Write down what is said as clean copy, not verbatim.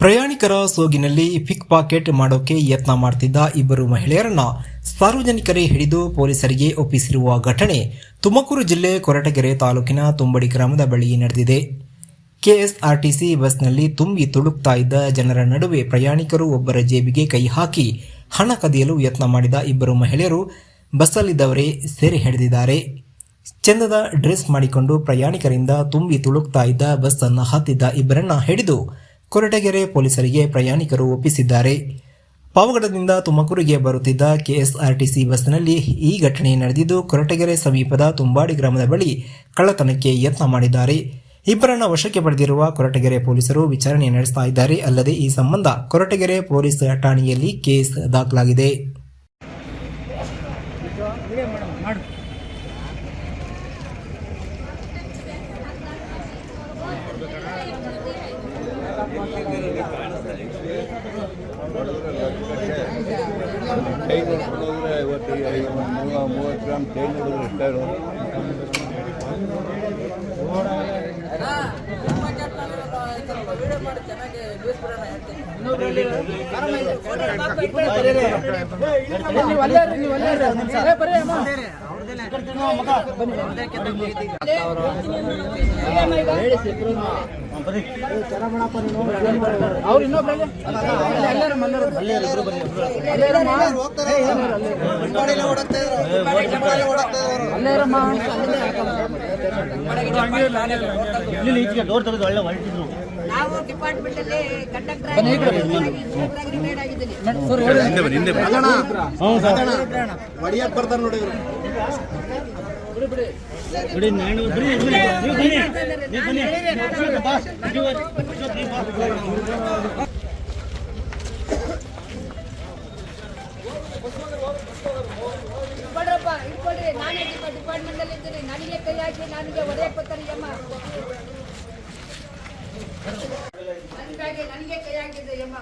ಪ್ರಯಾಣಿಕರ ಸೋಗಿನಲ್ಲಿ ಪಿಕ್ ಪಾಕೆಟ್ ಮಾಡೋಕೆ ಯತ್ನ ಮಾಡುತ್ತಿದ್ದ ಇಬ್ಬರು ಮಹಿಳೆಯರನ್ನ ಸಾರ್ವಜನಿಕರೇ ಹಿಡಿದು ಪೊಲೀಸರಿಗೆ ಒಪ್ಪಿಸಿರುವ ಘಟನೆ ತುಮಕೂರು ಜಿಲ್ಲೆ ಕೊರಟಗೆರೆ ತಾಲೂಕಿನ ತುಂಬಡಿ ಗ್ರಾಮದ ಬಳಿ ನಡೆದಿದೆ. ಕೆಎಸ್ಆರ್ಟಿಸಿ ಬಸ್ನಲ್ಲಿ ತುಂಬಿ ತುಳುಕ್ತಾ ಇದ್ದ ಜನರ ನಡುವೆ ಪ್ರಯಾಣಿಕರು ಒಬ್ಬರ ಜೇಬಿಗೆ ಕೈ ಹಾಕಿ ಹಣ ಕದಿಯಲು ಯತ್ನ ಮಾಡಿದ ಇಬ್ಬರು ಮಹಿಳೆಯರು ಬಸ್ಸಲ್ಲಿದ್ದವರೇ ಸೆರೆ ಹಿಡಿದಿದ್ದಾರೆ. ಚಂದದ ಡ್ರೆಸ್ ಮಾಡಿಕೊಂಡು ಪ್ರಯಾಣಿಕರಿಂದ ತುಂಬಿ ತುಳುಕ್ತಾ ಇದ್ದ ಬಸ್ ಅನ್ನು ಹತ್ತಿದ್ದ ಇಬ್ಬರನ್ನ ಹಿಡಿದು ಕೊರಟಗೆರೆ ಪೊಲೀಸರಿಗೆ ಪ್ರಯಾಣಿಕರು ಒಪ್ಪಿಸಿದ್ದಾರೆ. ಪಾವಗಡದಿಂದ ತುಮಕೂರಿಗೆ ಬರುತ್ತಿದ್ದ ಕೆಎಸ್ಆರ್ಟಿಸಿ ಬಸ್ನಲ್ಲಿ ಈ ಘಟನೆ ನಡೆದಿದ್ದು, ಕೊರಟಗೆರೆ ಸಮೀಪದ ತುಂಬಾಡಿ ಗ್ರಾಮದ ಬಳಿ ಕಳ್ಳತನಕ್ಕೆ ಯತ್ನ ಮಾಡಿದ್ದಾರೆ. ಇಬ್ಬರನ್ನ ವಶಕ್ಕೆ ಪಡೆದಿರುವ ಕೊರಟಗೆರೆ ಪೊಲೀಸರು ವಿಚಾರಣೆ ನಡೆಸ್ತಾ ಇದ್ದಾರೆ. ಅಲ್ಲದೆ ಈ ಸಂಬಂಧ ಕೊರಟಗೆರೆ ಪೊಲೀಸ್ ಠಾಣೆಯಲ್ಲಿ ಕೇಸ್ ದಾಖಲಾಗಿದೆ. ಮೂವತ್ತು ಗ್ರಾಮ್ ಚೈನ್ ನೋಡಿದ್ರೆ ಎಷ್ಟಾರು ಡೋರ್ ತೆಗೆದು ಒಳ್ಳೆ ಹೊರಟಿದ್ರು. ನಾವು ಡಿಪಾರ್ಟ್ಮೆಂಟ್ ಅಲ್ಲಿ ಕಂಡಕ್ಟರ್ ಹೊಡಿಯಕ್ ಬರ್ತಾರೆ ನೋಡಿ ಇವರು. ನಾನೇ ಡಿಪಾರ್ಟ್ಮೆಂಟ್ ಅಲ್ಲಿ ಇದ್ದೀನಿ. ನನಗೆ ಕೈ ಹಾಕಿ ನನಗೆ ಹೊಡೆಯಕ್ಕೆ ಬರ್ತಾರೆ ಅಮ್ಮ. ನನಗೆ ಕೈ ಹಾಕಿದ್ದೆ ಅಮ್ಮ.